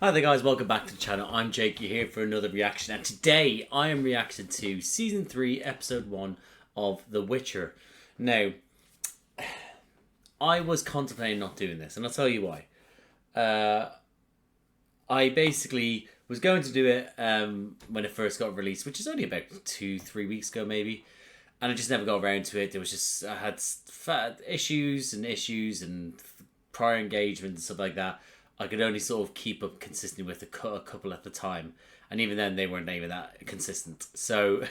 Hi there guys, welcome back to the channel. I'm Jake, you're here for another reaction, and today I am reacting to Season 3, Episode 1 of The Witcher. Now, I was contemplating not doing this, and I'll tell you why. I basically was going to do it when it first got released, which is only about 2-3 weeks ago maybe, and I just never got around to it. There was just, I had issues and prior engagement and stuff like that. I could only sort of keep up consistently with a couple at the time, and even then they weren't even that consistent. So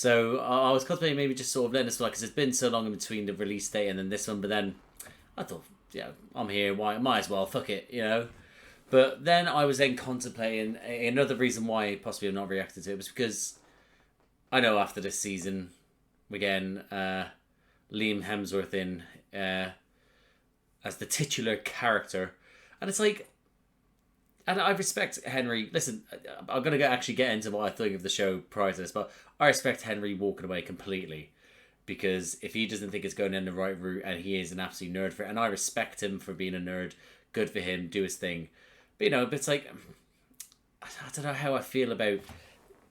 I was contemplating maybe just sort of letting this fly because it's been so long in between the release date and then this one. But then I thought, yeah, I'm here. Why? Might as well. Fuck it, you know. But then I was then contemplating another reason why possibly I've not reacted to it was because I know after this season, again, Liam Hemsworth in as the titular character. And it's like, and I respect Henry. Listen, I'm going to actually get into what I think of the show prior to this, but I respect Henry walking away completely. Because if he doesn't think it's going in the right route and he is an absolute nerd for it, and I respect him for being a nerd, good for him, do his thing. But, you know, it's like, I don't know how I feel about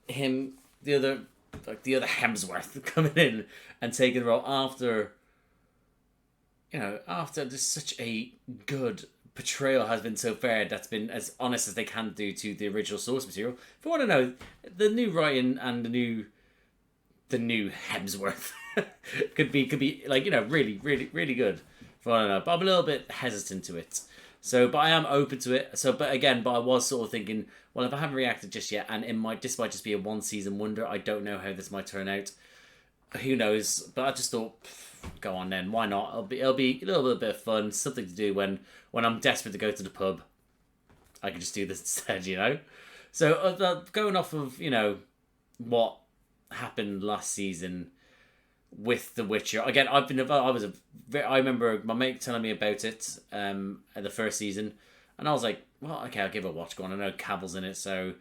him, the other Hemsworth coming in and taking the role after, you know, after just such a good portrayal has been so fair, that's been as honest as they can do to the original source material. If you want to know, the new writing and the new Hemsworth could be like, you know, really good. If I don't know, but I'm a little bit hesitant to it. So, but I am open to it. So, but I was sort of thinking, well, if I haven't reacted just yet, and this might just be a one season wonder. I don't know how this might turn out. Who knows? But I just thought, go on then, why not? It'll be a little bit of fun, something to do when I'm desperate to go to the pub. I can just do this instead, you know. So going off of, you know, what happened last season with The Witcher. Again, I remember my mate telling me about it at the first season, and I was like, well, okay, I'll give it a watch. Go on. I know Cavill's in it, so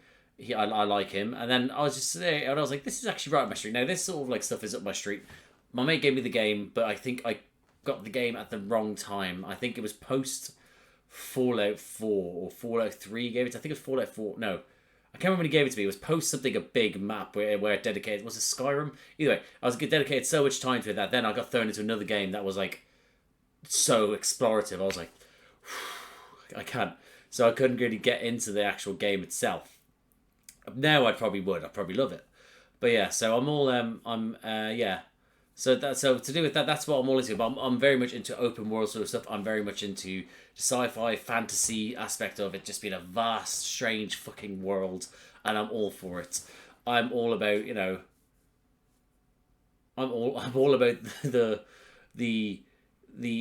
I like him. And then I was just there, and I was like, this is actually right up my street. Now, this sort of like stuff is up my street. My mate gave me the game, but I think I got the game at the wrong time. I think it was post Fallout 4 or Fallout 3 gave it. I think it was Fallout 4. No, I can't remember when he gave it to me. It was post something, a big map where it dedicated. Was it Skyrim? Either way, I was dedicated so much time to it that then I got thrown into another game that was like so explorative. I was like, I can't. So I couldn't really get into the actual game itself. Now I'd probably love it. But yeah, so I'm all yeah. So to do with that, that's what I'm all into. But I'm very much into open world sort of stuff. I'm very much into the sci-fi fantasy aspect of it, just being a vast, strange fucking world, and I'm all for it. I'm all about, you know, I'm all about the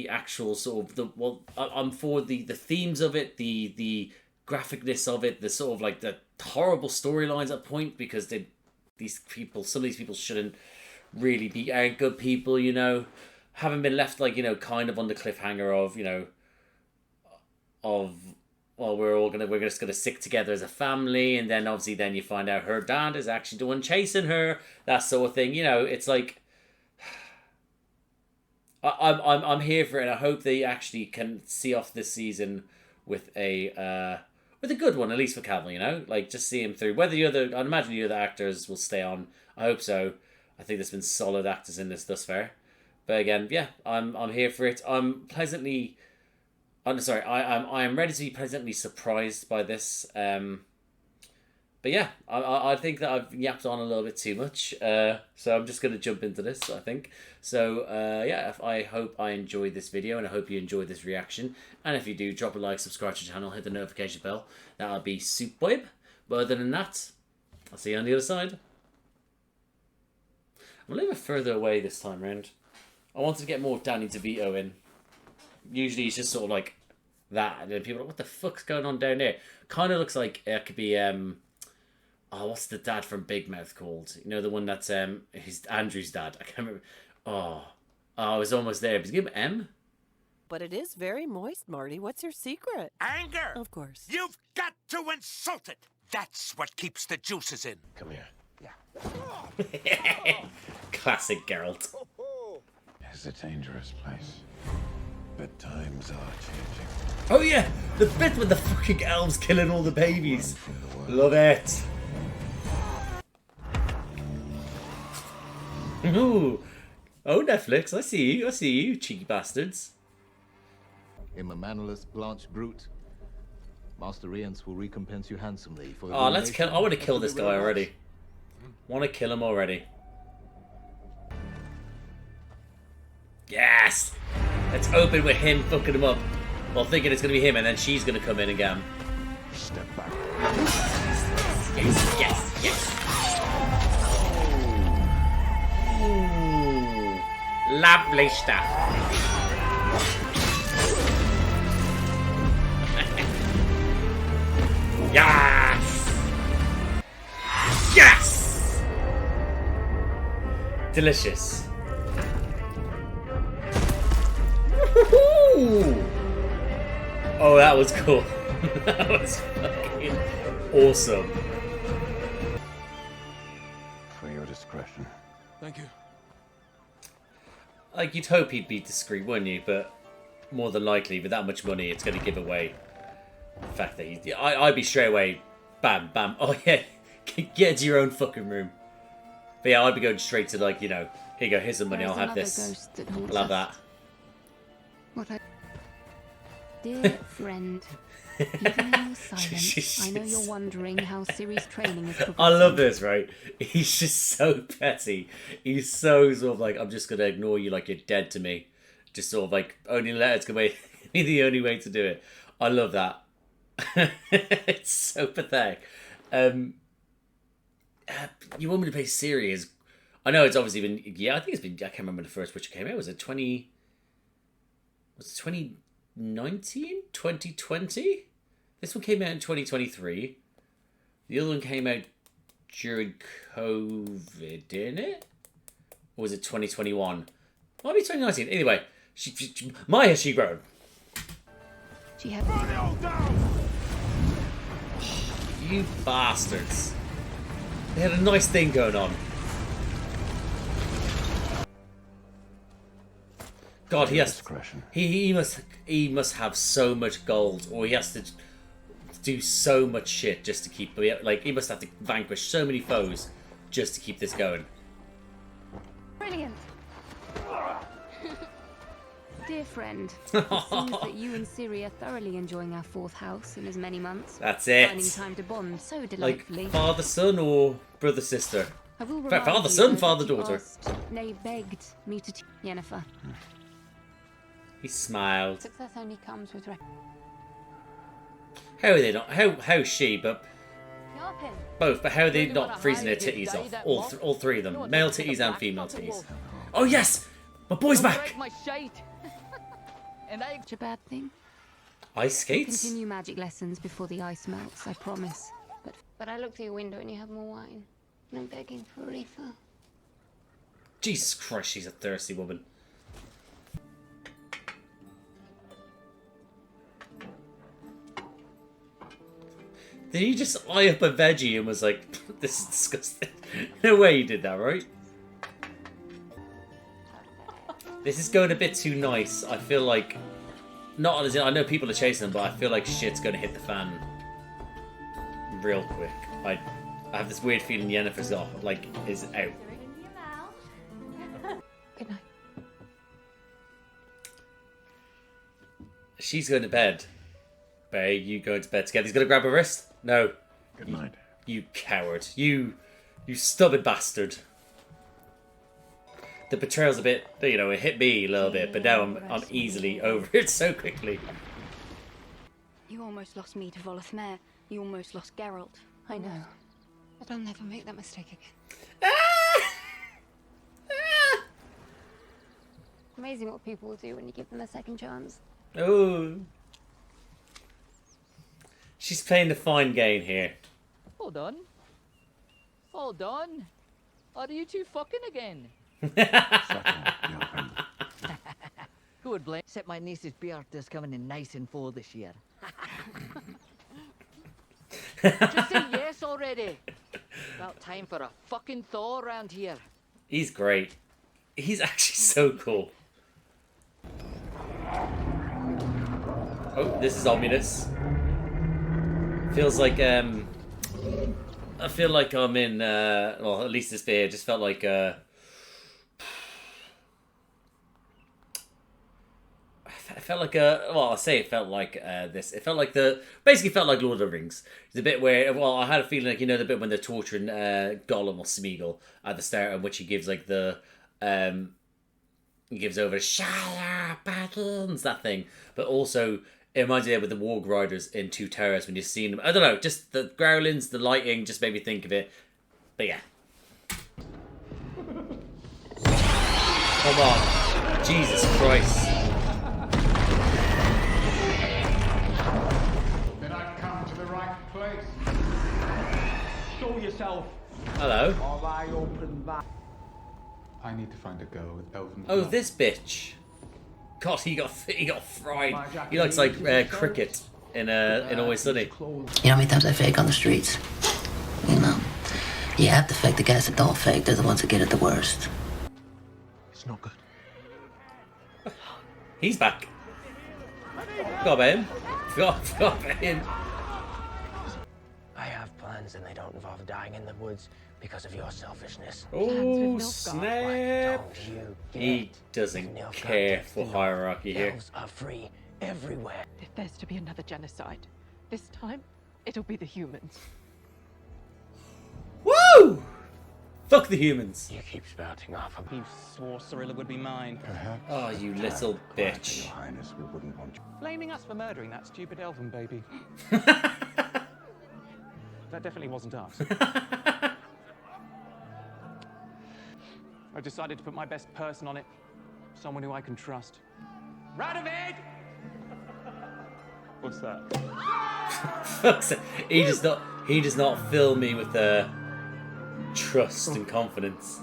actual sort of I'm for the themes of it, the graphicness of it, the sort of like the horrible storylines at point, because some of these people shouldn't really be good people, you know, having been left like, you know, kind of on the cliffhanger of, you know, well, we're just gonna stick together as a family, and then obviously then you find out her dad is actually the one chasing her, that sort of thing, you know. It's like I'm here for it, and I hope they actually can see off this season with a good one, at least for Cavill, you know, like just see him through. Whether I'd imagine the other actors will stay on. I hope so. I think there's been solid actors in this thus far. But again, yeah, I'm here for it. I am ready to be pleasantly surprised by this. But yeah, I think that I've yapped on a little bit too much. So I'm just going to jump into this, I think. So yeah, I hope I enjoyed this video, and I hope you enjoyed this reaction. And if you do, drop a like, subscribe to the channel, hit the notification bell. That'll be superb. But other than that, I'll see you on the other side. I'm a little bit further away this time round. I wanted to get more of Danny DeVito in. Usually he's just sort of like that, and then people are like, what the fuck's going on down there? Kind of looks like it could be what's the dad from Big Mouth called? You know, the one that's his Andrew's dad. I can't remember. I was almost there. But give him M. But it is very moist, Marty. What's your secret? Anger! Of course. You've got to insult it! That's what keeps the juices in. Come here. Classic Geralt. It's a dangerous place. But times are changing. Oh yeah, the bit with the fucking elves killing all the babies. Love it. Ooh. Oh, Netflix, I see you, cheeky bastards. In the mannerless Blanche Brute, Master Rience will recompense you handsomely for Oh, let's kill. I want to kill this guy already. Want to kill him already. Yes! Let's open with him fucking him up. Well, thinking it's going to be him, and then she's going to come in again. Step back. Yes, yes, yes. Ooh, lovely stuff. Yes! Yes! Delicious. Woohoo! Oh, that was cool. That was fucking awesome. For your discretion. Thank you. Like, you'd hope he'd be discreet, wouldn't you? But more than likely, with that much money, it's going to give away the fact that he's... I'd be straight away, bam, bam. Oh, yeah, get to your own fucking room. But yeah, I'd be going straight to, like, you know, here you go, here's some money, I'll have this. I'll have that. Dear friend, even in your silence, I know you're wondering how Ciri's training is progressing. I love this, right? He's just so petty. He's so sort of like, I'm just going to ignore you like you're dead to me. Just sort of like, only letters can be the only way to do it. I love that. It's so pathetic. You want me to play Ciri as... I know it's obviously been... Yeah, I think it's been... I can't remember the first which came out. Was it 20... Was it 2019? 2020? This one came out in 2023. The other one came out during COVID, didn't it? Or was it 2021? Might be 2019. Anyway, my has she grown? She had... You bastards. They had a nice thing going on. God, he has... Discretion. He must have so much gold, or he has to do so much shit just to keep... Like, he must have to vanquish so many foes just to keep this going. Brilliant. Dear friend, it seems that you and Ciri are thoroughly enjoying our fourth house in as many months. That's it. Finding time to bond so Like, delightfully. father-son or brother-sister? I will In fact, remind father-son, you that you father-daughter. asked, nay, begged me to Yennefer. He smiled. Success only comes with How are they not... How's she, but... Yarpin. Both, but how are they not freezing their titties off? All three of them. Male titties and female titties. Oh, yes! My boy's back! Such a bad thing. Ice skates? Continue magic lessons before the ice melts, I promise. But I look through your window and you have more wine. And I'm begging for a refill. Jesus Christ, she's a thirsty woman. Did he just eye up a veggie and was like, this is disgusting? No way he did that, right? This is going a bit too nice. I feel like... Not as in, I know people are chasing them, but I feel like shit's going to hit the fan real quick. I have this weird feeling Yennefer's got, like, is out. Good night. She's going to bed. Bay, you going to bed together. He's going to grab her wrist? No. Good night. You coward. You stubborn bastard. The betrayal's a bit, you know, it hit me a little bit, but now I'm easily over it so quickly. You almost lost me to Volothmer. You almost lost Geralt. I know. But I'll never make that mistake again. Amazing what people will do when you give them a second chance. Oh. She's playing the fine game here. Hold on. Hold on. Are you two fucking again? Who would blame? Except my niece's beard is coming in nice and full this year. Just say yes already. About time for a fucking thaw around here. He's great. He's actually so cool. Oh, this is ominous. Feels like I feel like I'm in well, at least this bit here just felt like I felt like well, I say it felt like this. It felt like basically felt like Lord of the Rings. The bit where, well, I had a feeling like, you know, the bit when they're torturing Gollum or Smeagol at the start, in which he gives like the he gives over Shire Battles, that thing. But also it reminds me of with the Warg Riders in Two Towers when you've seen them. I don't know, just the growlings, the lighting, just made me think of it. But yeah. Come on. Jesus Christ. Then I've come to the right place. Show yourself. Hello. Or I open back. I need to find a girl with elven Oh, blood. this bitch. God, he got fried. He looks like Cricket in Always Sunny. You know how many times I fake on the streets? You know, you have to fake. The guys that don't fake, they're the ones that get it the worst. It's not good. He's back. Forgot about him. Forgot about him. I have plans, and they don't involve dying in the woods because of your selfishness. Oh, snap. Don't you He get doesn't Nilfgaard care gets for the hierarchy here. Elves are free everywhere. If there's to be another genocide, this time it'll be the humans. Woo! Fuck the humans. You keep spouting off. He swore Cirilla would be mine. Perhaps. Oh, you little bitch. Your Highness, we wouldn't want you. Blaming us for murdering that stupid elven baby. That definitely wasn't us. I've decided to put my best person on it. Someone who I can trust. Radovid! What's that? he does not fill me with trust and confidence.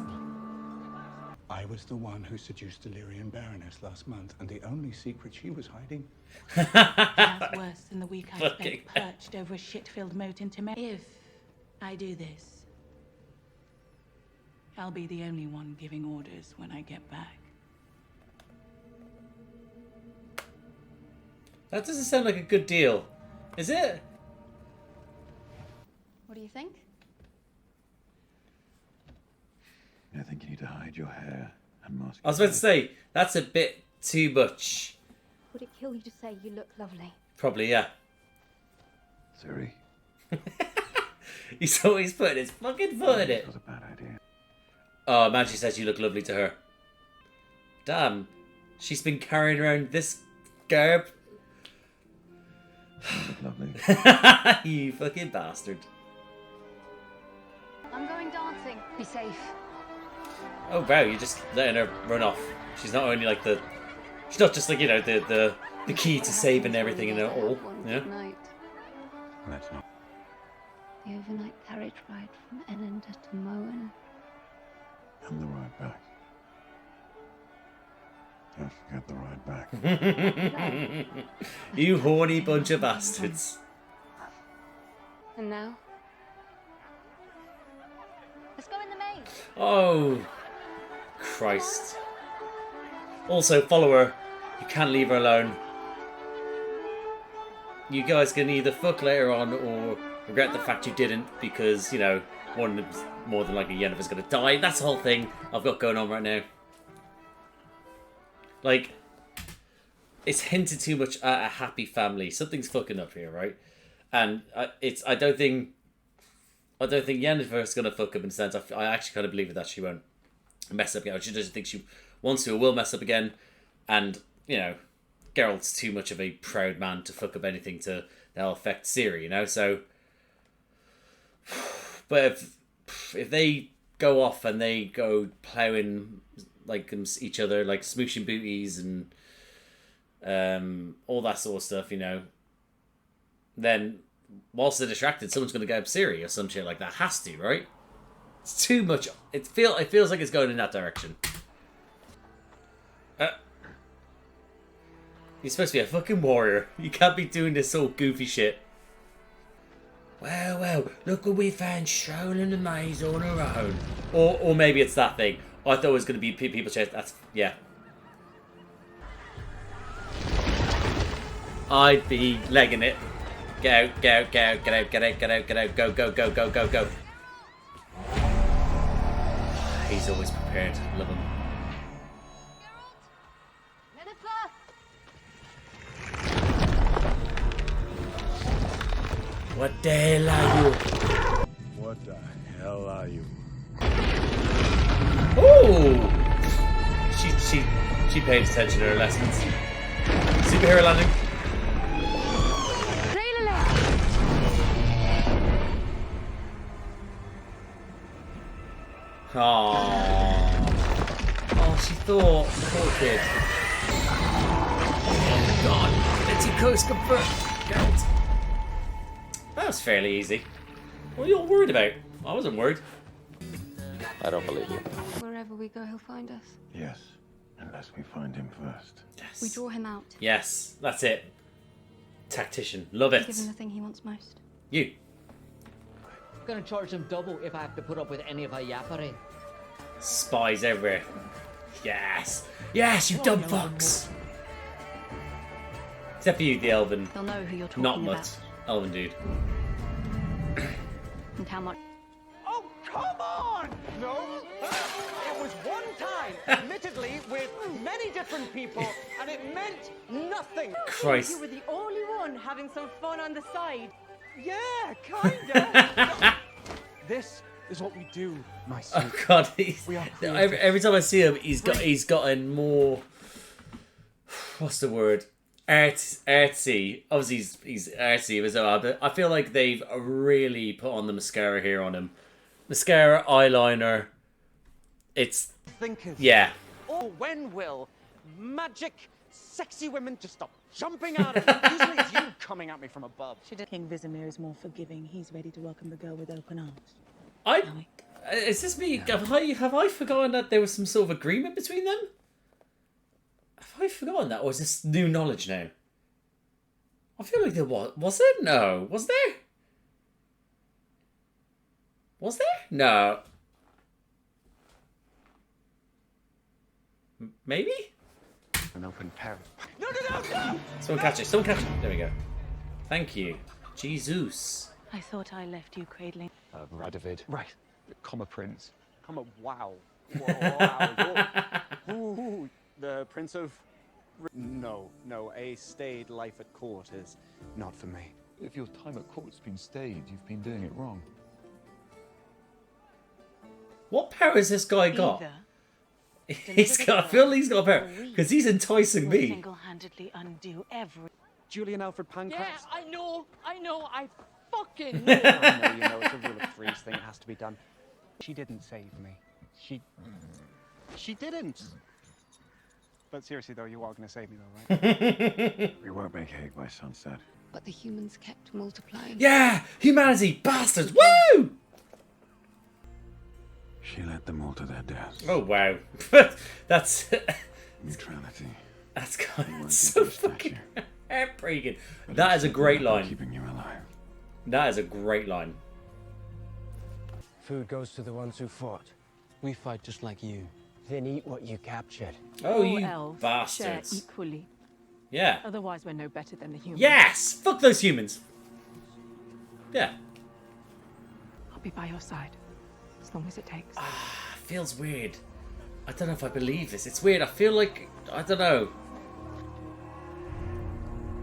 I was the one who seduced Illyrian Baroness last month, and the only secret she was hiding. That's worse than the week I Fucking spent perched over a shit-filled moat in Temeric. If I do this, I'll be the only one giving orders when I get back. That doesn't sound like a good deal, is it? What do you think? I think you need to hide your hair and mask. I was about to say, that's a bit too much. Would it kill you to say you look lovely? Probably, yeah. Ciri. He's always putting his fucking foot in it. That was a bad idea. Oh, man, she says you look lovely to her. Damn. She's been carrying around this garb. Lovely. You fucking bastard. I'm going dancing. Be safe. Oh wow, you're just letting her run off. She's not only like she's not just like, you know, the key to saving everything in it all. Yeah. That's not. The overnight carriage ride from Ennender to Moen. And the ride back. Don't forget the ride back. You horny bunch of bastards. And now? Let's go in the maze. Oh, Christ. Also, follow her. You can't leave her alone. You guys can either fuck later on or regret the fact you didn't because, you know, one of them's more than likely Yennefer's going to die. That's the whole thing I've got going on right now. Like, it's hinted too much at a happy family. Something's fucking up here, right? And I don't think Yennefer's gonna fuck up in a sense. I actually kind of believe that she won't mess up again. She doesn't think she wants to or will mess up again. And, you know, Geralt's too much of a proud man to fuck up anything that'll affect Ciri, you know? So, but if they go off and they go ploughing like each other, like smooshing booties and all that sort of stuff, you know, then whilst they're distracted, someone's going to go up Ciri or some shit like that. Has to, right? It's too much. It feels like it's going in that direction. You're supposed to be a fucking warrior. You can't be doing this all goofy shit. Well, look what we found strolling the maze on our own. Or maybe it's that thing. I thought it was going to be people chase. That's, yeah. I'd be legging it. Get out, get out, get out, get out, get out, get out, get out, go, go, go, go, go, go. He's always prepared. Love him. What the hell are you? What the hell are you? Oh! She paid attention to her lessons. Superhero landing. Oh, she thought. Poor kid. Oh god. Let's you coast confirmed. God. That was fairly easy. What are you all worried about? I wasn't worried. I don't believe you. Wherever we go, he'll find us. Yes, unless we find him first. Yes. We draw him out. Yes, that's it. Tactician. Love it. Give him the thing he wants most. You. Gonna charge him double if I have to put up with any of her yappery. Spies everywhere. Yes. Yes, you dumb fucks. Except for you, the elven. They'll know who you're talking Not about. mutt. Elven dude. And how much. Oh, come on! No. It was one time, admittedly, with many different people, and it meant nothing. Christ. You were the only one having some fun on the side. Yeah, kinda. This is what we do, my son. Oh god, he's, We are every time I see him, he's gotten more. What's the word? Artsy. Obviously, he's artsy as well, but I feel like they've really put on the mascara here on him. Mascara, eyeliner. It's Thinkers. yeah. Oh, when will magic, sexy women just stop jumping out at me? Usually it's you coming at me from above. King Vizimir is more forgiving. He's ready to welcome the girl with open arms. Is this me? Have I forgotten that there was some sort of agreement between them? Have I forgotten that, or is this new knowledge now? I feel like there was. Was it? No. Was there? Was there? No. Maybe? An open parrot. No! Someone catch it. Someone catch it. There we go. Thank you. Jesus. I thought I left you cradling. Radovid. Right. The Comma Prince. Comma, wow. Wow. Ooh, the Prince of... No, a staid life at court is not for me. If your time at court's been stayed, you've been doing it wrong. What power has this guy got? He's got. I feel he's got a power because he's enticing me. Single-handedly undo every. Julian Alfred Pancras. Yeah, I know, I fucking know. I know, it's a rule of threes thing, it has to be done. She didn't save me. She didn't. But seriously though, you are going to save me though, right? We won't make hay by sunset. But the humans kept multiplying. Yeah, humanity, bastards! Woo! She led them all to their deaths. Oh wow, that's Neutrality. that's kind of so fucking heartbreaking. That is a great line. Keeping you alive. That is a great line. Food goes to the ones who fought. We fight just like you. Then eat what you captured. Oh, All you elves bastards! share equally. Yeah. Otherwise, we're no better than the humans. Yes. Fuck those humans. Yeah. I'll be by your side, as long as it takes. Feels weird. I don't know if I believe this. It's weird. I feel like I don't know.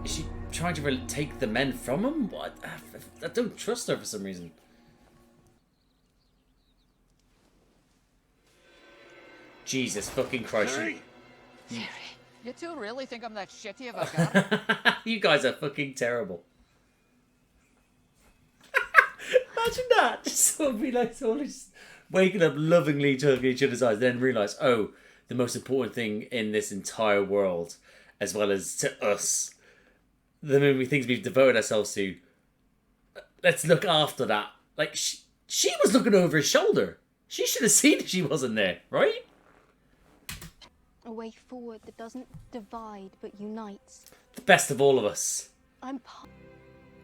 Is she trying to take the men from him? What? I don't trust her for some reason. Jesus fucking Christ. Siri, you two really think I'm that shitty of a guy? You guys are fucking terrible. Imagine that. Just sort of be like, sort of just waking up lovingly to each other's eyes, then realise, oh, the most important thing in this entire world, as well as to us, the many things we've devoted ourselves to, let's look after that. Like, she was looking over his shoulder. She should have seen if she wasn't there, right? A way forward that doesn't divide but unites. The best of all of us. I'm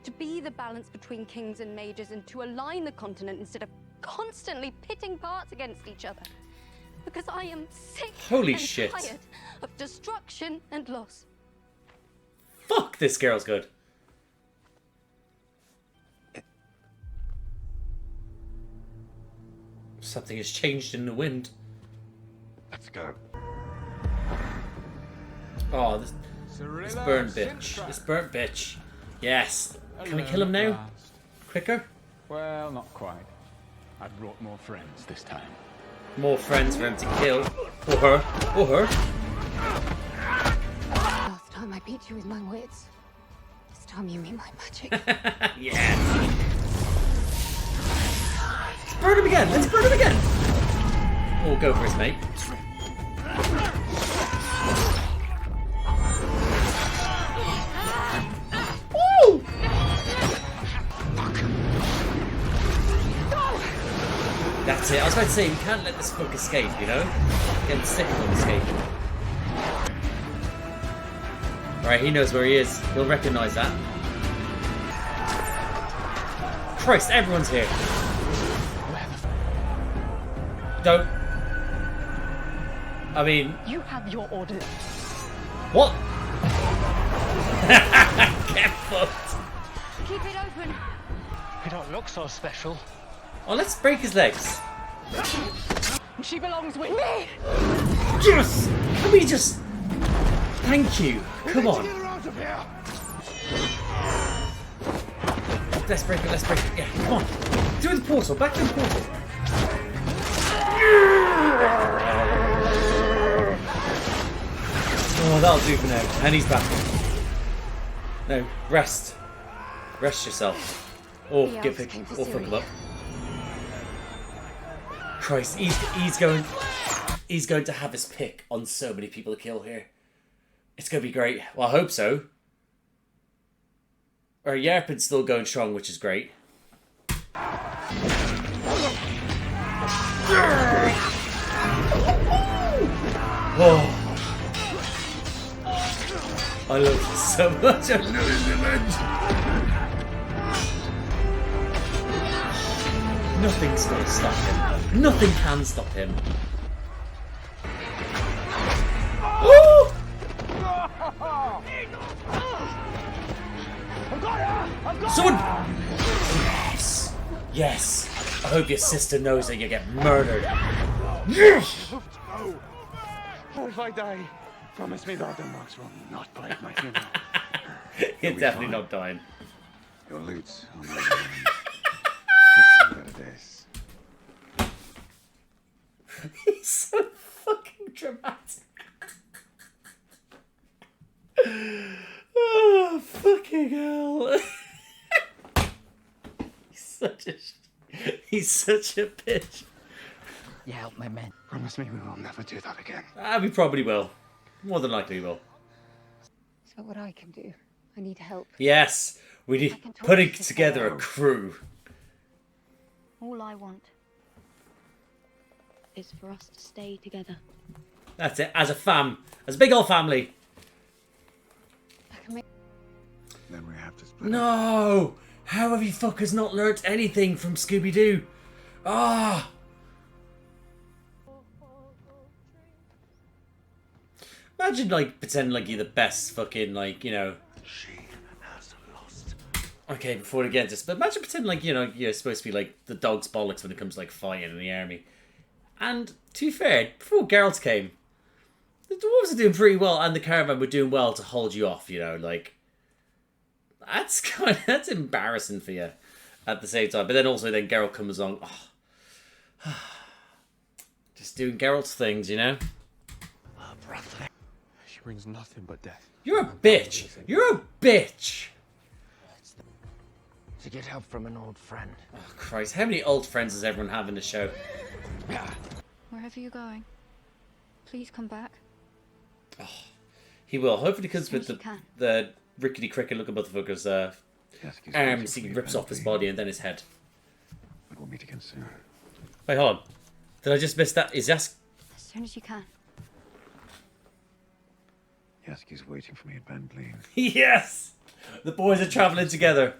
to be the balance between kings and mages and to align the continent instead of constantly pitting parts against each other. Because I am sick Holy and shit. tired of destruction and loss. Fuck, this girl's good. Something has changed in the wind. Let's go. Oh, this burnt bitch. This burnt bitch. Yes. Can we kill him now? Quicker? Well, not quite. I brought more friends this time. More friends for him to kill. Or her. Or her. Last time I beat you with my wits. This time you mean my magic. Yes. Let's burn him again. Let's burn him again. Oh, go for it, mate. Woo! That's it. I was about to say, we can't let this fuck escape, you know? Getting sick of him escaping. Alright, he knows where he is. He'll recognise that. Christ, everyone's here. Don't. I mean... You have your orders. What? Get fucked. Keep it open. You don't look so special. Oh, let's break his legs. She belongs with me. Yes! Can we just... Thank you. Come on. Let's break it, let's break it. Yeah, come on. Through the portal, back to the portal. Oh, that'll do for now. And he's back. No, rest. Rest yourself. Or get picked. Or fuck him up. Christ, he's going to have his pick on so many people to kill here. It's going to be great. Well, I hope so. Or Yerpin's still going strong, which is great. Oh. I love this so much. I love it so much. Nothing's going to stop him. Nothing can stop him. Oh! Someone! Yes! Yes! I hope your sister knows that you get murdered. Yes! If I die, promise me that the marks will not break my funeral. You're definitely not dying. Your loot's on your hands. Let's see what it is. He's so fucking dramatic. Oh, fucking hell. He's such a bitch. You help my men. Promise me we will never do that again. We probably will. More than likely we will. It's not what I can do. I need help. Yes, we need putting together a crew. All I want is for us to stay together. That's it. As a fam. As a big old family. Then we have to split. No! How have you fuckers not learnt anything from Scooby-Doo? Ah! Imagine, like, pretending like you're the best fucking, like, you know... She has lost. Okay, before we get into this, but imagine pretending like, you know, you're supposed to be, like, the dog's bollocks when it comes to, like, fighting in the army. And, to be fair, before Geralt came, the dwarves are doing pretty well, and the caravan were doing well to hold you off, you know, like... That's embarrassing for you at the same time. But then also then Geralt comes along. Oh. Just doing Geralt's things, you know? She brings nothing but death. You're a bitch. You're a bitch. To get help from an old friend. Oh, Christ. How many old friends does everyone have in the show? Wherever you're going, please come back. Oh, he will. Hopefully because with you can. the rickety cricket looking motherfucker's arms, he rips off his body and then his head. But we'll meet again soon. Wait, hold on. Did I just miss that? Is Yask... As soon as you can. Yaski's waiting for me at Ben Glean. Yes! The boys are travelling together.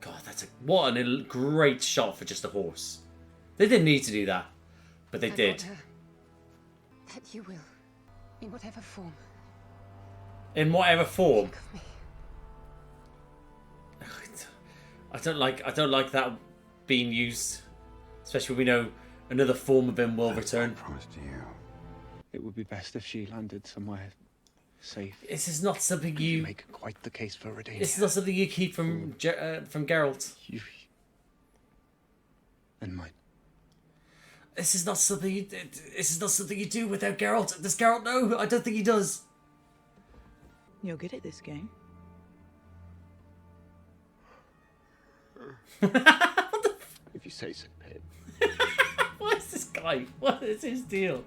God, that's what a great shot for just a horse. They didn't need to do that, but they did. That you will. In whatever form. In whatever form. Think of me. I don't like that being used, especially when we know another form of him will return. Promise to you. It would be best if she landed somewhere safe. This is not something you make quite the case for Redania. This is not something you keep from Geralt. You and mine. This is not something you do without Geralt. Does Geralt know? I don't think he does. You're good at this game. If you say so, Pip. What is this guy? What is his deal?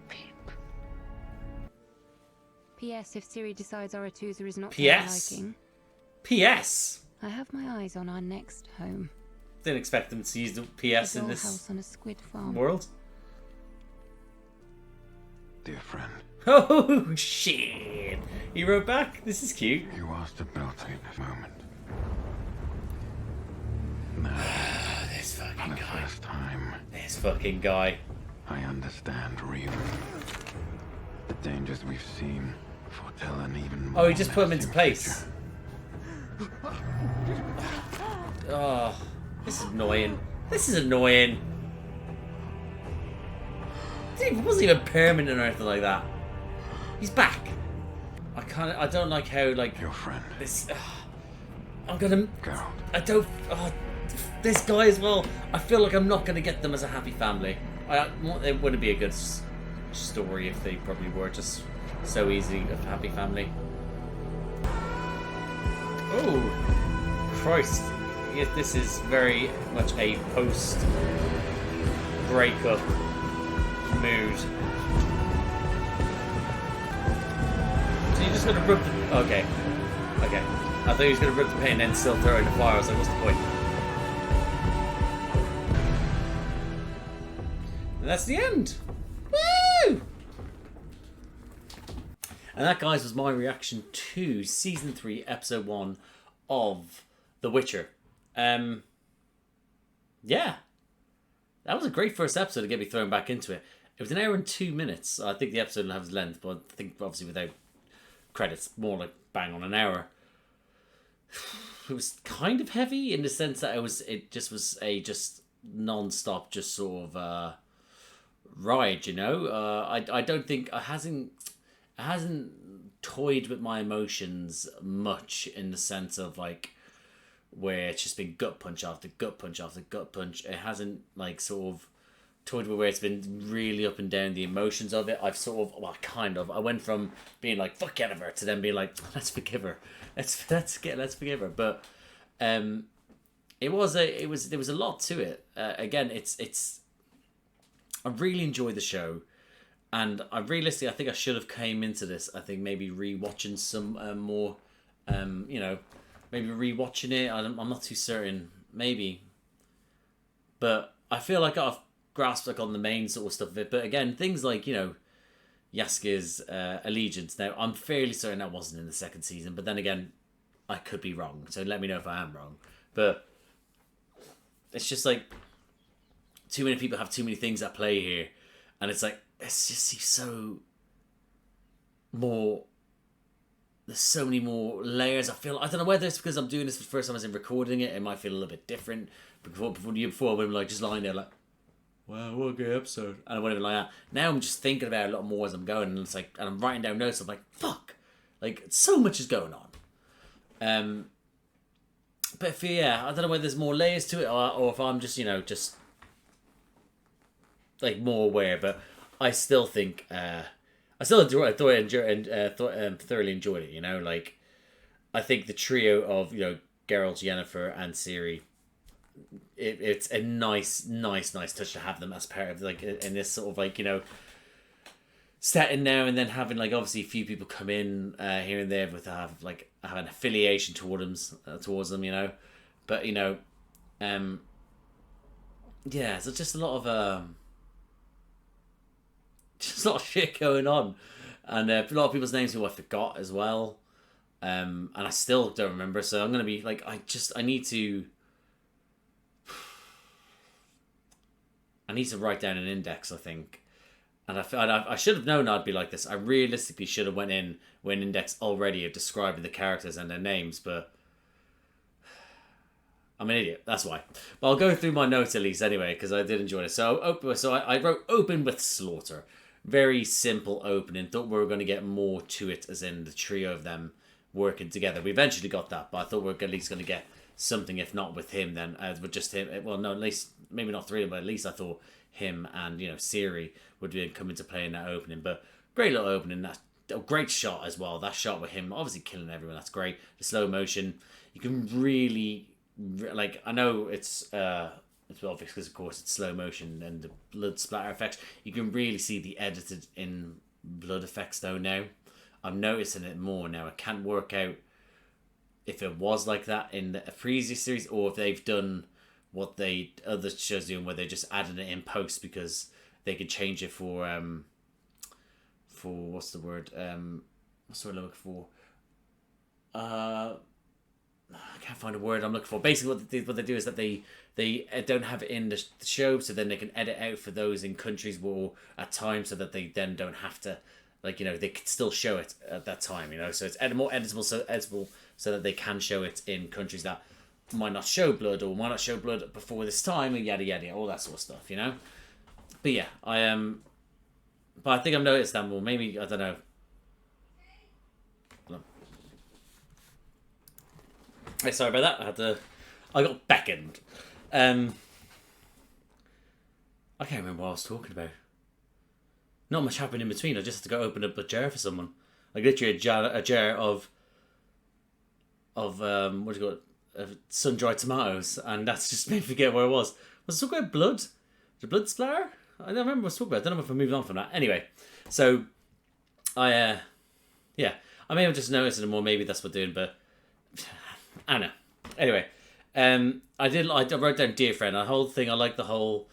P.S. If Ciri decides Aretuza is not to her P.S. liking, P.S. I have my eyes on our next home. Didn't expect them to use the P.S. A in this dollhouse on a squid farm. world. Dear friend, Oh shit! He wrote back. This is cute. you are stability in this moment. Now, This for fucking the guy. first time, This fucking guy. I understand really. The dangers we've seen foretell an even more Oh, he just put him into menacing place. future. Oh, this is annoying. This is annoying. It wasn't even permanent or anything like that. He's back. I don't like how like Your friend, this. I'm gonna. Geralt. I don't. Oh, this guy as well. I feel like I'm not gonna get them as a happy family. It wouldn't be a good story if they probably were just so easy a happy family. Oh, Christ! Yes, this is very much a post-breakup mood. So you're just gonna rub the... Okay. Okay. I thought he was gonna rip the paint and then still throw it in the fire. I was like, what's the point? And that's the end. Woo! And that, guys, was my reaction to Season 3, Episode 1 of The Witcher. Yeah. That was a great first episode to get me thrown back into it. It was an hour and 2 minutes. I think the episode will have its length, but I think obviously without credits, more like bang on an hour. It was kind of heavy in the sense that it just was a non-stop, just sort of ride, you know. I don't think it hasn't toyed with my emotions much in the sense of like where it's just been gut punch after gut punch after gut punch. It hasn't like sort of toyed with where it's been really up and down the emotions of it. I've sort of I went from being like fuck Jennifer to then being like let's forgive her, let's forgive her. But there was a lot to it. Again, it's I really enjoyed the show, and I think I should have came into this. I think maybe rewatching some more, maybe rewatching it. I'm not too certain, maybe, but I feel like I've grasped like on the main sort of stuff of it. But again, things like Jaski's allegiance. Now I'm fairly certain that wasn't in the second season, but then again, I could be wrong. So let me know if I am wrong. But it's just like too many people have too many things at play here, and it's like it's just so more. There's so many more layers. I don't know whether it's because I'm doing this for the first time as in recording it. It might feel a little bit different. Before when I'm like just lying there like, wow, what a great episode, and I whatever like that. Now I'm just thinking about it a lot more as I'm going, and it's like, and I'm writing down notes. I'm like, fuck, like so much is going on. But I don't know whether there's more layers to it, or if I'm just just like more aware. But I still think I thoroughly enjoyed it. Like I think the trio of Geralt, Yennefer, and Ciri. It's a nice touch to have them as part of like in this sort of like setting now, and then having like obviously a few people come in here and there with have an affiliation towards them, but so just a lot of shit going on, and a lot of people's names who I forgot as well, and I still don't remember. So I'm gonna be like, I need to write down an index, I think, And I should have known I'd be like this. I realistically should have went in with an index already of describing the characters and their names, but I'm an idiot. That's why. But I'll go through my notes at least anyway, because I did enjoy it. So I wrote open with slaughter. Very simple opening. Thought we were going to get more to it, as in the trio of them working together. We eventually got that, but I thought we were at least going to get something, if not with him, then with just him. Well, no, at least maybe not three of them, but at least I thought him and Ciri would be come into play in that opening. But great little opening. That a great shot as well. That shot with him obviously killing everyone. That's great. The slow motion. You can really like. I know it's obvious because of course it's slow motion and the blood splatter effects. You can really see the edited in blood effects though now. I'm noticing it more now. I can't work out if it was like that in the previous series or if they've done what they other shows doing where they just added it in post because they could change it for what's the word what's the word I'm looking for I can't find a word I'm looking for. Basically what they do is that they don't have it in the show, so then they can edit out for those in countries where at times so that they then don't have to they can still show it at that time, so it's more editable so that they can show it in countries that might not show blood or might not show blood before this time and yada yada, all that sort of stuff, But yeah, but I think I've noticed that more. Maybe, I don't know. Hey, sorry about that. I got beckoned. I can't remember what I was talking about. Not much happened in between. I just had to go open up a jar for someone. Like literally a jar of what do you call it? Sun-dried tomatoes, and that's just made me forget where I was. Was it talking about blood? The blood splatter? I don't remember what I was talking about. I don't know if I moved on from that. Anyway, so I may have just noticed it more. Maybe that's what I'm doing, but I don't know. Anyway, I wrote down Dear Friend. The whole thing, I like the whole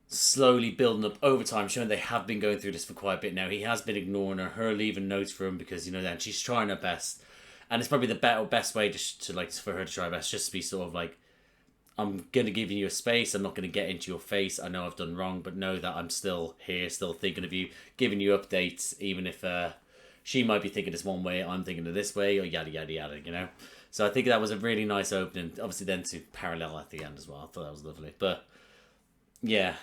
slowly building up over time, showing they have been going through this for quite a bit now. He has been ignoring her leaving notes for him because then she's trying her best, and it's probably the best way just to for her to try her best, just to be sort of like, I'm gonna give you a space. I'm not gonna get into your face. I know I've done wrong, but know that I'm still here, still thinking of you, giving you updates, even if she might be thinking this one way, I'm thinking of this way, or yada yada yada. So I think that was a really nice opening. Obviously, then to parallel at the end as well. I thought that was lovely. But yeah,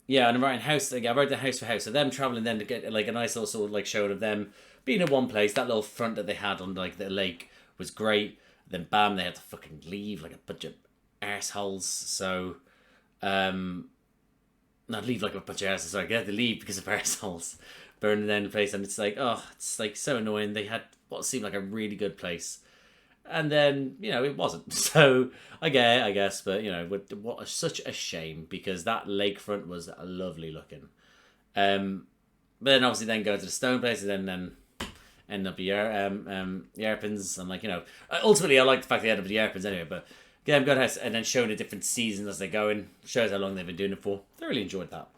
yeah, and I'm writing house. I wrote the house for house. So them traveling then to get a nice little sort of showing of them being in one place. That little front that they had on the lake was great. Then bam, they had to fucking leave like a bunch of arseholes. So not leave like a bunch of arseholes. Sorry, they had to leave because of arseholes burning down the place, and it's it's so annoying. They had what seemed like a really good place, and then it wasn't. So I guess, but such a shame because that lakefront was lovely looking. But then obviously then go to the stone place and then end up at Yarpins. And ultimately I like the fact they end up at Yarpins anyway. But yeah, good house, and then showing the different seasons as they go in, shows how long they've been doing it for. Thoroughly enjoyed that.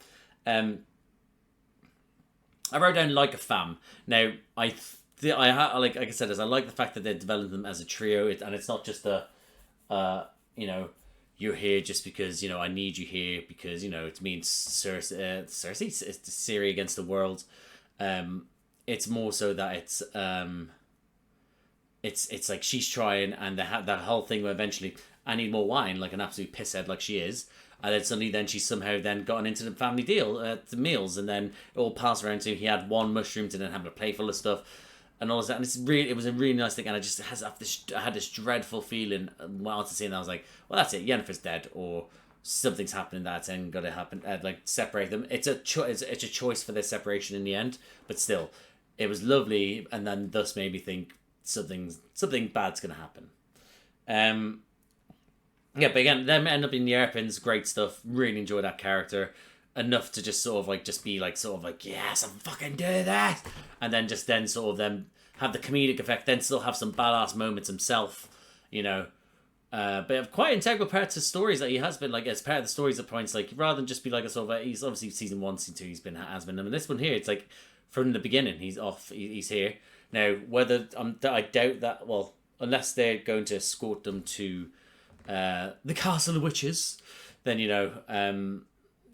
I wrote down like a fam. Now like I said, I like the fact that they developed them as a trio, and it's not just you're here just because I need you here because it means Cersei, it's Ciri against the world. It's more so that it's like she's trying, and they have that whole thing where eventually I need more wine, like an absolute pisshead like she is. And then suddenly she's somehow then gotten into the family deal, the meals, and then it all passed around to he had one mushroom to then have a plate full of stuff and all of that. And it was a really nice thing, and I had this dreadful feeling while seeing that. I was like, well, that's it, Yennefer's dead, or something's happening that's then got to happen, separate them. It's a choice for their separation in the end, but still, it was lovely, and then thus made me think something bad's going to happen. Yeah, but again, them end up in the Yarpins, great stuff. Really enjoy that character. Enough to just sort of just be yes, I'm fucking doing that. And then sort of them have the comedic effect, then still have some badass moments himself, But quite integral parts of stories that he has been as part of the stories at points, rather than just be a sort of he's obviously season 1, season 2 has been. And this one here, it's from the beginning, he's off, he's here. Now, whether I doubt that, well, unless they're going to escort them to the Castle of Witches, then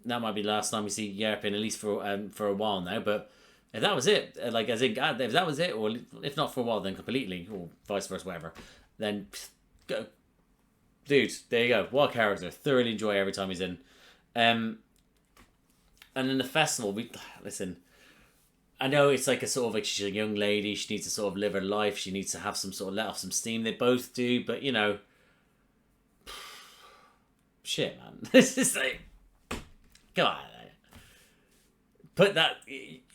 that might be the last time we see Yerpin, at least for a while now. But if that was it, like as in if that was it, or if not for a while, then completely, or vice versa, whatever, then go, dude. There you go. What a character! Thoroughly enjoy every time he's in. And in the festival, listen. I know it's like a sort of like she's a young lady. She needs to sort of live her life. She needs to have some sort of let off some steam. They both do, but you know, shit, man. This is like, come on. Put that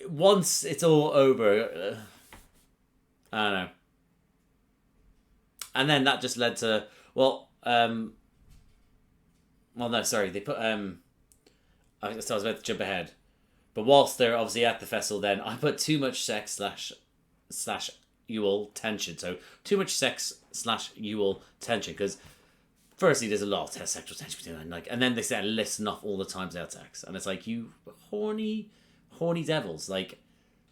once it's all over. I don't know. And then that just led to no, sorry. They put so I was about to jump ahead. But whilst they're obviously at the festival, then I put too much sex slash Yule tension. So too much sex slash Yule tension, because firstly there's a lot of sexual tension between them, like, and then they start listing off all the times they had sex, and it's like, you horny devils, like,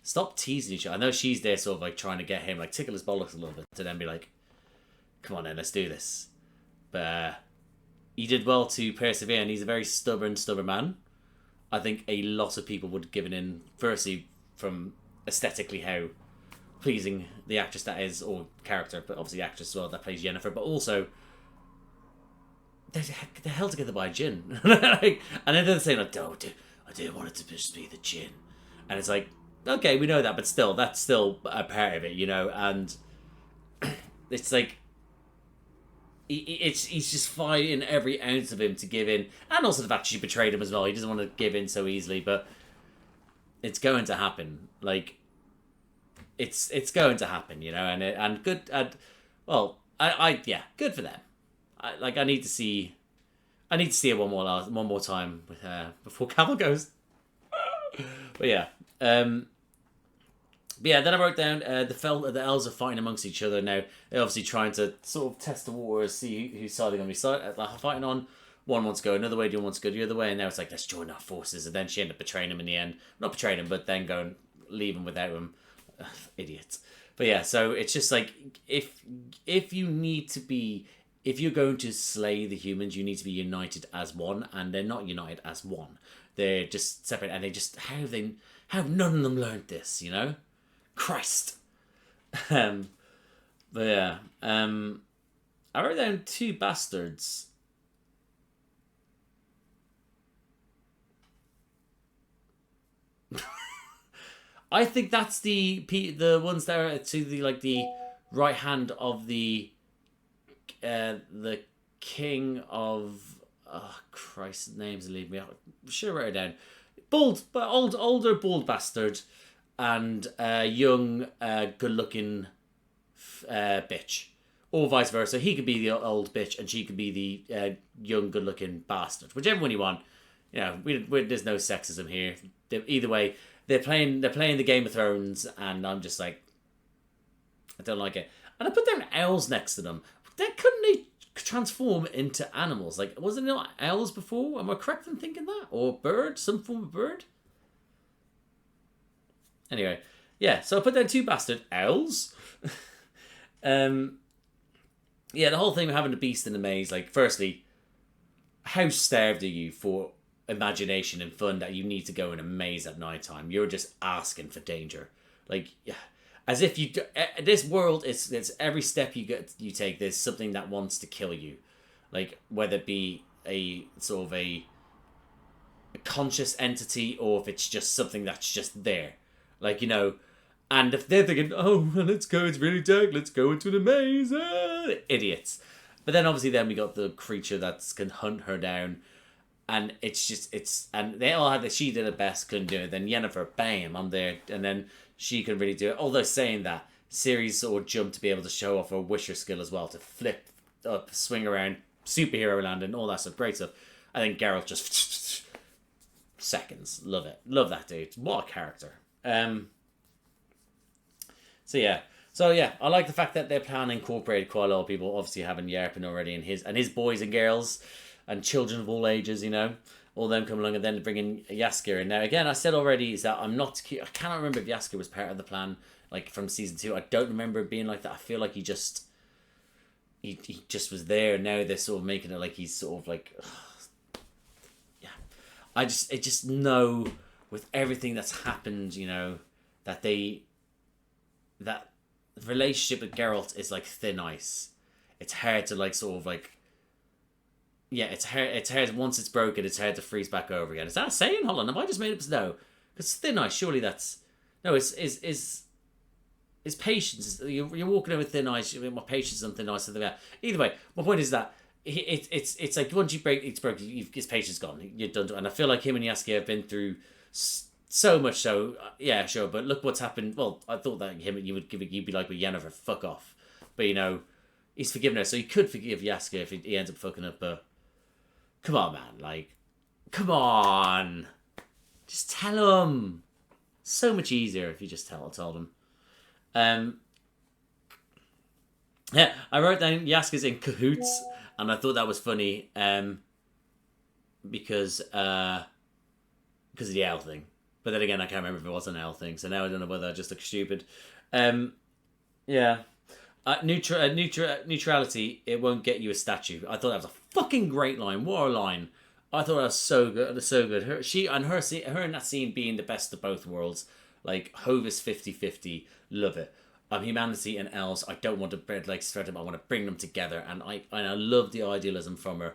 stop teasing each other. I know she's there sort of like trying to get him, like, tickle his bollocks a little bit to then be like, come on then, let's do this. But he did well to persevere, and he's a very stubborn man. I think a lot of people would have given in, firstly, from aesthetically how pleasing the actress that is, or character, but obviously the actress as well that plays Yennefer, but also they're held together by a djinn. Like, and then they're saying, like, I do want it to just be the djinn. And it's like, okay, we know that, but still, that's still a part of it, you know, and it's like, he's just fighting every ounce of him to give in, and also the fact she betrayed him as well. He doesn't want to give in so easily, but it's going to happen. Like, it's going to happen, you know, and good, and well, yeah, good for them. I need to see it one more time with before Cavill goes. But yeah. But yeah, then I wrote down the elves are fighting amongst each other now. They're obviously trying to sort of test the waters, see whose side they're going to be fighting on. One wants to go another way, the other wants to go the other way, and now it's like, let's join our forces. And then she ended up betraying him in the end. Not betraying him, but then go and leave him without him. Ugh, idiots. But yeah, so it's just like, if you're going to slay the humans, you need to be united as one, and they're not united as one. They're just separate, and they just, how have none of them learned this, you know? Christ. But yeah, I wrote down two bastards. I think that's the ones that are to the right hand of the king of, oh Christ, names leave me. I should have wrote it down. Older bald bastard, and young good-looking bitch, or vice versa. He could be the old bitch, and she could be the young good-looking bastard. Whichever one you want. You know, there's no sexism here. Either way, they're playing the Game of Thrones, and I'm just like, I don't like it. And I put down owls next to them. Couldn't they transform into animals? Like, wasn't it not owls before? Am I correct in thinking that? Or bird? Some form of bird? Anyway, yeah, so I put down two bastard owls. Yeah, the whole thing of having the beast in the maze, like, firstly, how starved are you for imagination and fun that you need to go in a maze at night time? You're just asking for danger. Like, as if you, this world, it's every step you take, there's something that wants to kill you. Like, whether it be a sort of a conscious entity, or if it's just something that's just there. Like, you know, and if they're thinking, oh, let's go, it's really dark, let's go into the maze, idiots. But then obviously then we got the creature that can hunt her down, and and they all had that, she did her best, couldn't do it. Then Yennefer, bam, I'm there, and then she can really do it. Although saying that, Ciri sort of jumped to be able to show off her wisher skill as well, to flip up, swing around, superhero land, and all that stuff, great stuff. I think Geralt just seconds, love it, love that dude, what a character. So yeah, I like the fact that their plan incorporated quite a lot of people, obviously having Yerpin already, and his boys and girls and children of all ages, you know, all them come along, and then bringing Jaskier in. Now again, I said already is that I cannot remember if Jaskier was part of the plan, like from season 2. I don't remember it being like that. I feel like he just was there. Now they're sort of making it like he's sort of like, yeah, I just know with everything that's happened, you know, that the relationship with Geralt is like thin ice. It's hard to like sort of like, yeah, it's hard once it's broken. It's hard to freeze back over again. Is that a saying? Hold on, have I just made up? No, because thin ice. Surely that's no. It's patience. You're walking over thin ice. My patience on thin ice. Something like that. Either way, my point is that it's like once you break, it's broken. His patience gone. You're done. And I feel like him and Jaskier have been through so much. So yeah, sure. But look what's happened. Well, I thought that you'd be like with Yennefer, fuck off. But you know, he's forgiven her, so he could forgive Jaskier if he ends up fucking up. But come on, man. Like, come on. Just tell him. So much easier if you just told him. Yeah, I wrote down Jaskier's in cahoots, and I thought that was funny, because of the owl thing. But then again, I can't remember if it was an owl thing, so now I don't know whether I just look stupid. Yeah. Neutrality, it won't get you a statue. I thought that was a fucking great line. What a line. I thought that was so good. So good. Her in that scene being the best of both worlds. Like, Hovis 50-50. Love it. Humanity and elves, I don't want to like spread them. I want to bring them together. And I love the idealism from her.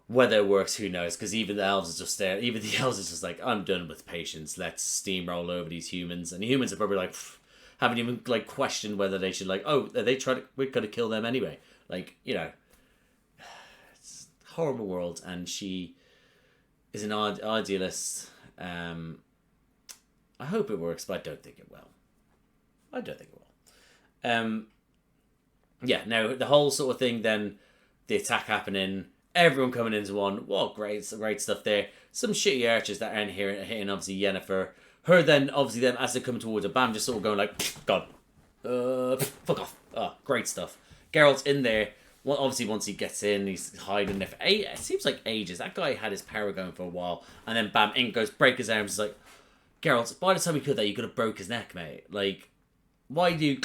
Whether it works, who knows? Because even the elves are just there. Even the elves are just like, I'm done with patience. Let's steamroll over these humans. And the humans are probably like, haven't even like questioned whether they should like, oh, we're gonna kill them anyway. Like, you know, it's a horrible world, and she is an idealist. I hope it works, but I don't think it will. Yeah, no, the whole sort of thing, then the attack happening, everyone coming into one. What great stuff there. Some shitty archers that aren't hitting obviously Yennefer. Her then, obviously, them as they're coming towards her, bam, just sort of going like, God, fuck off. Oh, great stuff. Geralt's in there. Well, obviously, once he gets in, he's hiding there for it seems like ages. That guy had his power going for a while, and then bam, in goes, break his arms. It's like, Geralt, by the time he could that, you could have broke his neck, mate. Like, why do you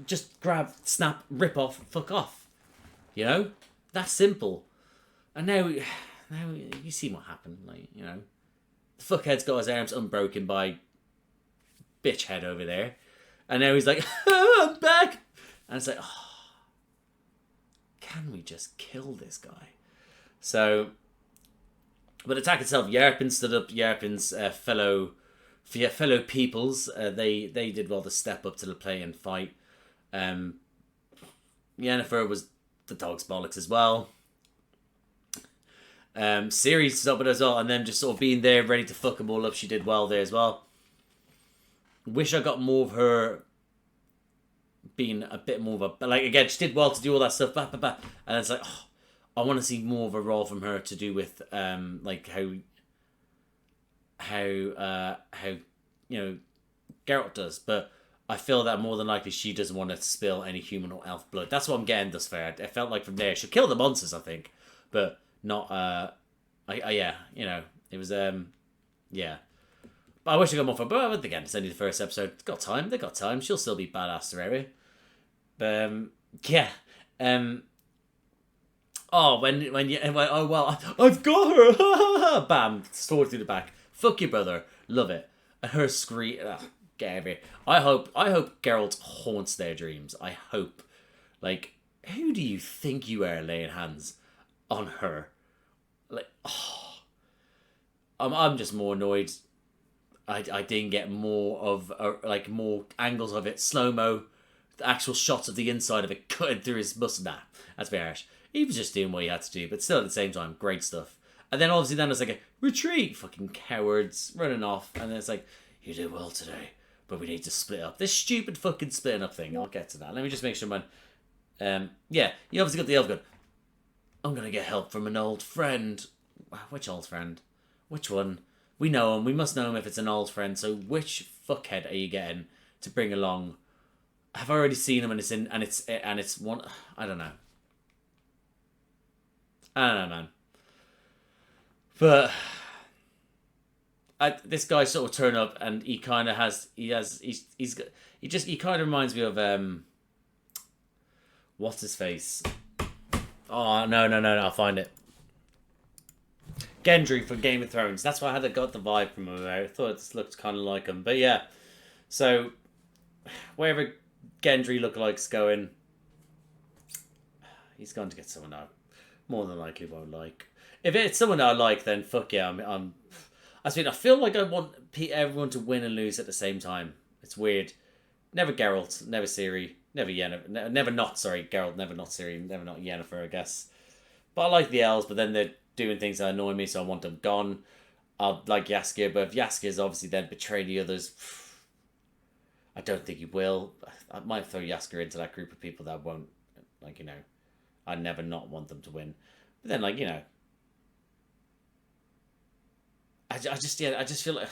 just grab, snap, rip off, fuck off? You know, that's simple. And now you see what happened. Like, you know, the fuckhead's got his arms unbroken by bitch head over there, and now he's like, oh, I'm back. And it's like, oh, can we just kill this guy? So, but attack itself, Yerpin stood up. Yerpin's fellow peoples, they did well to step up to the play and fight. Yennefer was the dog's bollocks as well. Ciri stood up with us all, and then just sort of being there, ready to fuck them all up. She did well there as well. Wish I got more of her being a bit more of a, like, again, she did well to do all that stuff, and it's like, oh, I want to see more of a role from her to do with like how you know, Geralt does. But I feel that more than likely she doesn't want to spill any human or elf blood. That's what I'm getting thus far. I felt like from there she'll kill the monsters, I think, but not yeah, you know, it was yeah. But I wish I got more for, but again, it's only the first episode. They got time. She'll still be badass to Terraria. But yeah. Oh, oh well, I've got her. Bam, sword through the back. Fuck your brother. Love it. And her scream. Get over here. I hope Geralt haunts their dreams. I hope. Like, who do you think you are laying hands on her? Like, oh, I'm just more annoyed. I didn't get more of like more angles of it, slow mo, the actual shots of the inside of it cutting through his muscle. Nah, that's very harsh. He was just doing what he had to do, but still at the same time, great stuff. And then obviously then it's like a retreat, fucking cowards running off, and then it's like, you did well today, but we need to split up. This stupid fucking splitting up thing. I'll get to that. Let me just make sure, man. Yeah, you obviously got the elf gun. I'm gonna get help from an old friend. Which old friend? Which one? We know him. We must know him if it's an old friend. So which fuckhead are you getting to bring along? I've already seen him, and it's one. I don't know, man. But this guy sort of turn up, and he kind of has. He kind of reminds me of what's his face? Oh no! I'll find it. Gendry from Game of Thrones. That's why I had got the vibe from him. I thought this looked kind of like him. But yeah, so wherever Gendry lookalikes going, he's going to get someone I more than likely won't like. If it's someone I like, then fuck yeah, I feel like I want everyone to win and lose at the same time. It's weird. Never Geralt, never Ciri, never Yennefer, never not Geralt, never not Ciri, never not Yennefer, I guess. But I like the elves, but then they're doing things that annoy me, so I want them gone. I like Jaskier, but if Jaskier's obviously then betrayed the others, I don't think he will. I might throw Jaskier into that group of people that won't, like, you know, I never not want them to win. But then, like, you know, I just feel like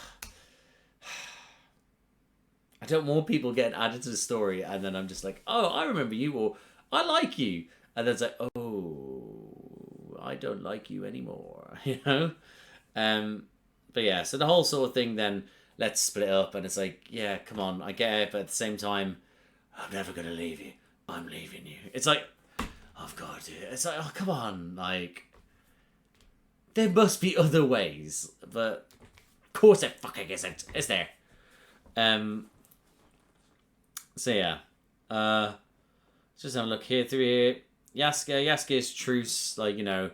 I don't want people getting added to the story, and then I'm just like, oh, I remember you, or I like you, and then it's like, oh, I don't like you anymore, you know. But yeah, so the whole sort of thing. Then let's split it up, and it's like, yeah, come on, I get it, but at the same time, I'm never gonna leave you. I'm leaving you. It's like, oh god, dude. It's like, oh come on, like. There must be other ways, but of course there fucking isn't, is there? So yeah, just have a look here through here. Jaskier's truce, like, you know,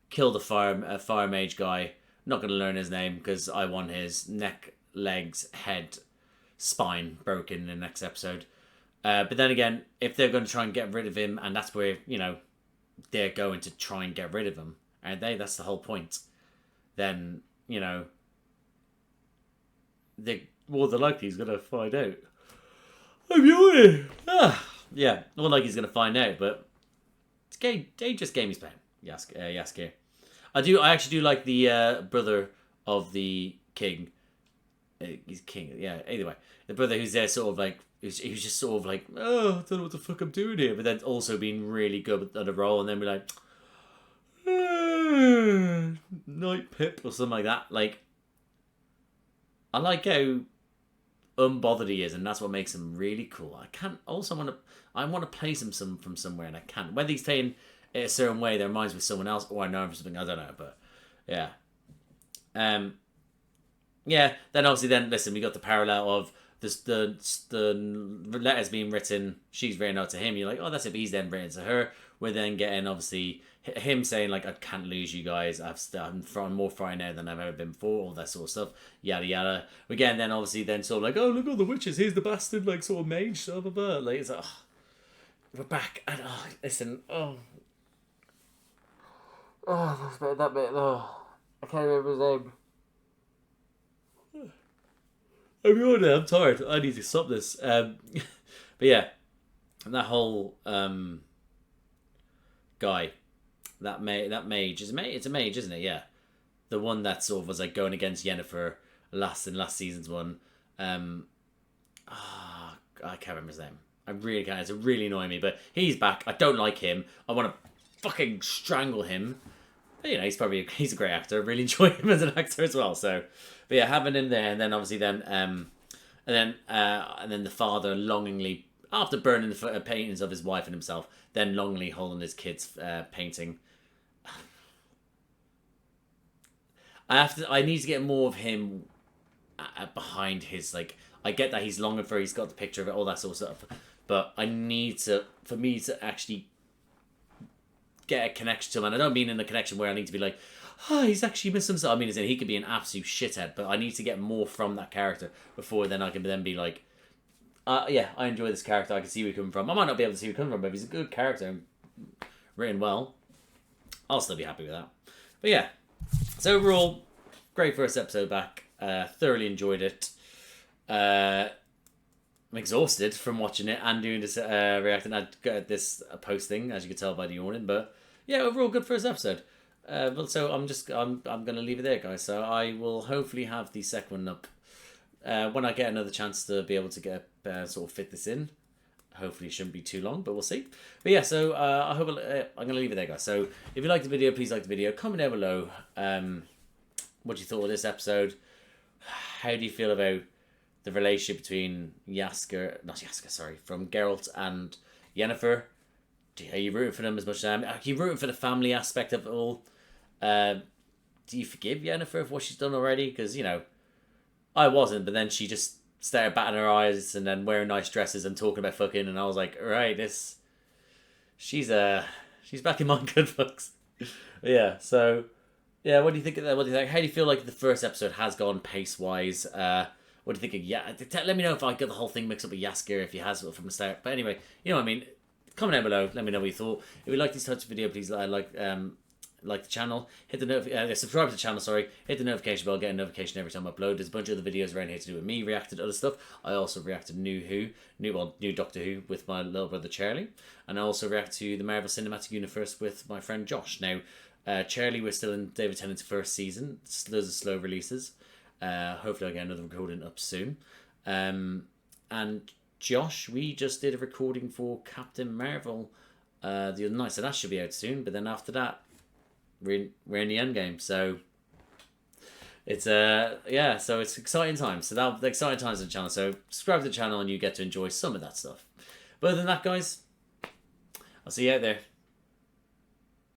killed a fire mage guy. Not gonna learn his name because I want his neck, legs, head, spine broken in the next episode. But then again, if they're going to try and get rid of him, and that's where, you know, they're going to try and get rid of him, aren't they? That's the whole point. Then, you know, they more than likely he's gonna find out. I'm yawning. Yeah, more like he's gonna find out, but they just gave me spam. Jaskier. I actually do like the brother of the king. He's king, yeah. Anyway, the brother who's there, sort of like, he was just sort of like, oh, I don't know what the fuck I'm doing here, but then also being really good at the role, and then be like, Night Pip or something like that. Like, I like how unbothered he is, and that's what makes him really cool. I want to place him from somewhere, and I can't. Whether he's playing it a certain way that reminds me of someone else, or I know him from something, I don't know. But yeah, yeah. Then obviously, listen, we got the parallel of the letters being written. She's written out to him. You're like, oh, that's it. But he's then written to her. We're then getting obviously him saying like, I can't lose you guys. I'm more frightened now than I've ever been before. All that sort of stuff. Yada yada. Again, then obviously then sort of like, oh, look all the witches. Here's the bastard like sort of mage. Blah blah blah. Like, it's like, oh, we're back. And listen, that bit. Oh, I can't remember his name. I'm yawning. I'm tired. I need to stop this. But yeah, and that whole guy. That mage is it's a mage, isn't it? Yeah, the one that sort of was like going against Yennefer in last season's one. I can't remember his name. I really can't. It's really annoying me. But he's back. I don't like him. I want to fucking strangle him. But, you know, he's a great actor. I really enjoy him as an actor as well. So, but yeah, having him there, and then obviously and then the father longingly, after burning the paintings of his wife and himself, then longingly holding his kid's painting. I need to get more of him behind his, like, I get that he's longing for, he's got the picture of it, all that sort of stuff, but I need to, for me to actually get a connection to him, and I don't mean in the connection where I need to be like, oh, he's actually missed himself. I mean, he could be an absolute shithead, but I need to get more from that character before then I can then be like, yeah, I enjoy this character, I can see where he's coming from. I might not be able to see where he's coming from, but if he's a good character and written well, I'll still be happy with that. But yeah, so overall, great first episode back. Thoroughly enjoyed it. I'm exhausted from watching it and doing this reacting at this posting, as you can tell by the yawning. But yeah, overall good first episode. So I'm gonna leave it there, guys. So I will hopefully have the second one up when I get another chance to be able to get sort of fit this in. Hopefully it shouldn't be too long, but we'll see. But yeah, so I hope I'm gonna leave it there, guys. So if you liked the video, please like the video. Comment down below what you thought of this episode. How do you feel about the relationship between from Geralt and Yennefer? Are you rooting for them as much as I am? Are you rooting for the family aspect of it all? do you forgive Yennefer for what she's done already? Because, you know, I wasn't, but then she just started batting her eyes and then wearing nice dresses and talking about fucking, and I was like, alright, she's back in my good books. Yeah, so, yeah, what do you think of that? What do you think? How do you feel like the first episode has gone pace-wise? What do you think of, let me know if I got the whole thing mixed up with Jaskier, if he has from the start. But anyway, you know what I mean? Comment down below, let me know what you thought. If you like these types of video, please like the channel, hit the subscribe to the channel, sorry, hit the notification bell, get a notification every time I upload. There's a bunch of other videos around here to do with me, reacted to other stuff. I also react to new Doctor Who with my little brother Charlie, and I also react to the Marvel Cinematic Universe with my friend Josh. Now, Charlie, we're still in David Tennant's first season. Those are slow releases. Hopefully I'll get another recording up soon. And Josh, we just did a recording for Captain Marvel the other night, so that should be out soon. But then after that, we're in the end game, so it's so it's exciting times. So the exciting times on the channel. So subscribe to the channel and you get to enjoy some of that stuff. But other than that, guys, I'll see you out there.